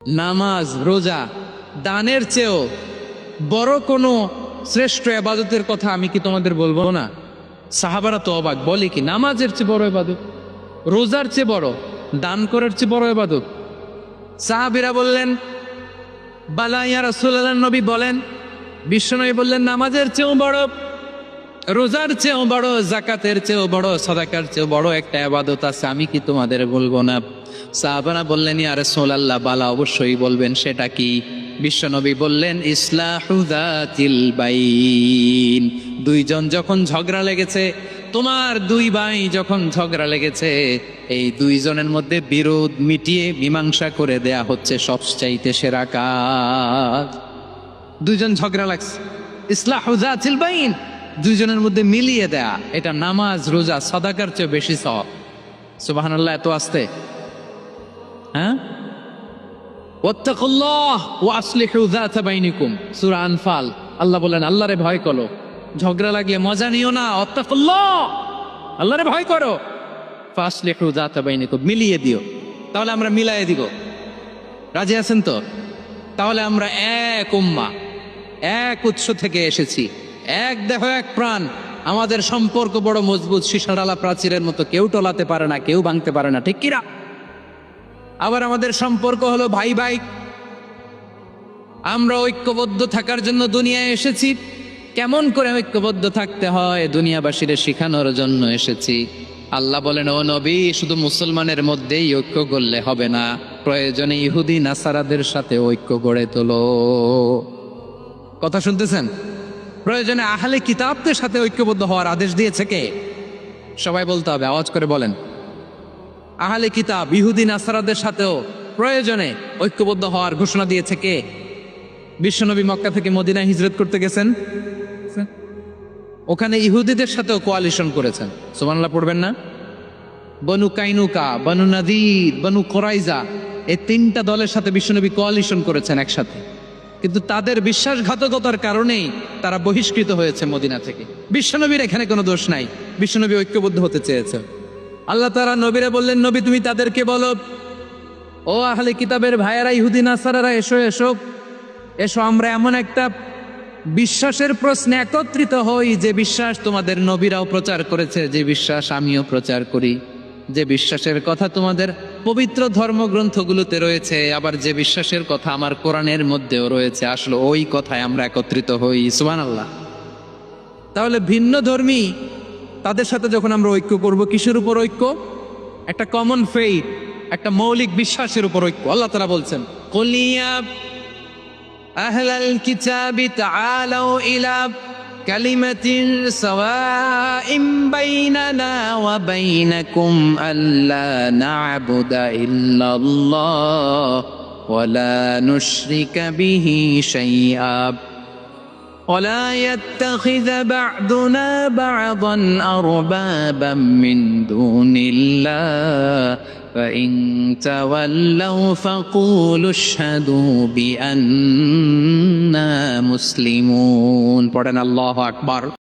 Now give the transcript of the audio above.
নামাজ, রোজা, দানের চেয়েও বড় কোনো শ্রেষ্ঠ ইবাদতের কথা আমি কি তোমাদের বলবো না? সাহাবারা তো অবাক, বলে কি নামাজের চেয়ে বড় ইবাদত, রোজার চেয়ে বড়, দান করার চেয়ে বড় ইবাদত? সাহাবীরা বললেন বালা ইয়া রাসূলুল্লাহ, নবী বলেন। বিশ্বনবী বললেন নামাজের চেয়েও বড়, রোজার চেয়েও বড়, যাকাতের চেয়েও বড়, সাদাকার চেয়েও বড় একটা ইবাদত আছে, আমি কি তোমাদের বলবো না? সাহাবারা বললেন ইয়া রাসূলুল্লাহ, বালা অবশ্যই বলবেন, সেটা কি? বিশ্বনবী বললেন ইসলাহু যাতিল বাইন। দুইজন যখন ঝগড়া লেগেছে, তোমার দুই ভাই যখন ঝগড়া লেগেছে, এই দুইজনের মধ্যে বিরোধ মিটিয়ে মীমাংসা করে দেয়া হচ্ছে সবচাইতে সেরা কাজ। দুইজন ঝগড়া লাগছে, ইসলাহু যাতিল বাইন, দুইজনের মধ্যে মিলিয়ে দেয়া, এটা নামাজ, রোজা, সাদাকার চেয়ে বেশি সওয়াব। সুবহানাল্লাহ, এত আসতে হ্যাঁ। ওয়াত্তাকুল্লাহ ওয়া আসলিহু যাতা বাইনিকুম, সূরা আনফাল। আল্লাহ বলেন আল্লাহরে ভয় করো, ঝগড়া লাগিয়ে মজা নিও না। ওয়াত্তাকুল্লাহ, আল্লাহরে ভয় করো, ফাসলিহু যাতা বাইনিকুম, মিলিয়ে দিও। তাহলে আমরা মিলায়ে দিব, রাজি আছেন তো? তাহলে আমরা এক উম্মাহ, এক উৎস থেকে এসেছি, এক দেহ এক প্রাণ, আমাদের সম্পর্ক বড় মজবুত, সীসাডালা প্রাচীরের মতো, কেউ টলাতে পারে না, কেউ ভাঙতে পারে না, ঠিক কিনা? আবার আমাদের সম্পর্ক হলো ভাই ভাই, আমরা ঐক্যবদ্ধ থাকার জন্য দুনিয়ায় এসেছি। কেমন করে ঐক্যবদ্ধ থাকতে হয় দুনিয়াবাসীর শেখানোর জন্য এসেছি। আল্লাহ বলেন ও নবী, শুধু মুসলমানের মধ্যেই ঐক্য গড়লে হবে না, প্রয়োজনে ইহুদি নাসারাদের সাথে ঐক্য গড়ে তোলো। কথা শুনতেছেন? প্রয়োজনে আহলে কিতাবদের সাথে ঐক্যবদ্ধ হওয়ার আদেশ দিয়েছে কে? সবাই বলতে হবে, আওয়াজ করে বলেন। আহলে কিতাব ইহুদি নাসারাদের সাথেও প্রয়োজনে ঐক্যবদ্ধ হওয়ার ঘোষণা দিয়েছে কে? বিশ্বনবী মক্কা থেকে মদিনায় হিজরত করতে গেছেন, ওখানে ইহুদিদের সাথেও কোয়ালিশন করেছেন। সুবহানাল্লাহ পড়বেন না? বনু কাইনুকা, বনু নাদির, বনু কোরাইজা, এই তিনটা দলের সাথে বিশ্বনবী কোয়ালিশন করেছেন একসাথে, কিন্তু তাদের বিশ্বাসঘাতকতার কারণেই তারা বহিষ্কৃত হয়েছে মদিনা থেকে। বিশ্বনবীর এখানে কোনো দোষ নাই, বিশ্বনবী ঐক্যবদ্ধ হতে চেয়েছে। আল্লাহ তাআলা নবীরে বললেন, নবী তুমি তাদেরকে বলো, ও আহলে কিতাবের ভাইয়েরা, ইহুদি নাসারারা, এসো এসো এসো, আমরা এমন একটা বিশ্বাসের প্রশ্নে একত্রিত হই, যে বিশ্বাস তোমাদের নবীরাও প্রচার করেছে, যে বিশ্বাস আমিও প্রচার করি, যে বিশ্বাসের কথা তোমাদের পবিত্র ধর্মগ্রন্থগুলোতে রয়েছে, আবার যে বিশ্বাসের কথা আমার কোরআনের মধ্যেও রয়েছে, আসলে ওই কথায় আমরা একত্রিত হই। সুবহানাল্লাহ। তাহলে ভিন্ন ধর্মী তাদের সাথে যখন আমরা ঐক্য করব, কিসের উপর ঐক্য? একটা কমন ফেইথ, একটা মৌলিক বিশ্বাসের উপর ঐক্য। আল্লাহ তাআলা বলছেন কুল ইয়া আহলাল কিতাবি তাআলাউ ইলা কালিমাতিন সাওয়াইন বাইনানা ওয়া বাইনাকুম আল্লা না'বুদা ইল্লাল্লাহ ওয়া লা নুশরিকা বিহি শাইআ ولا يتخذ بعضنا بعضا أربابا من دون الله فإن تولوا فقولوا اشهدوا بأننا مسلمون. পড়েন আল্লাহু আকবার।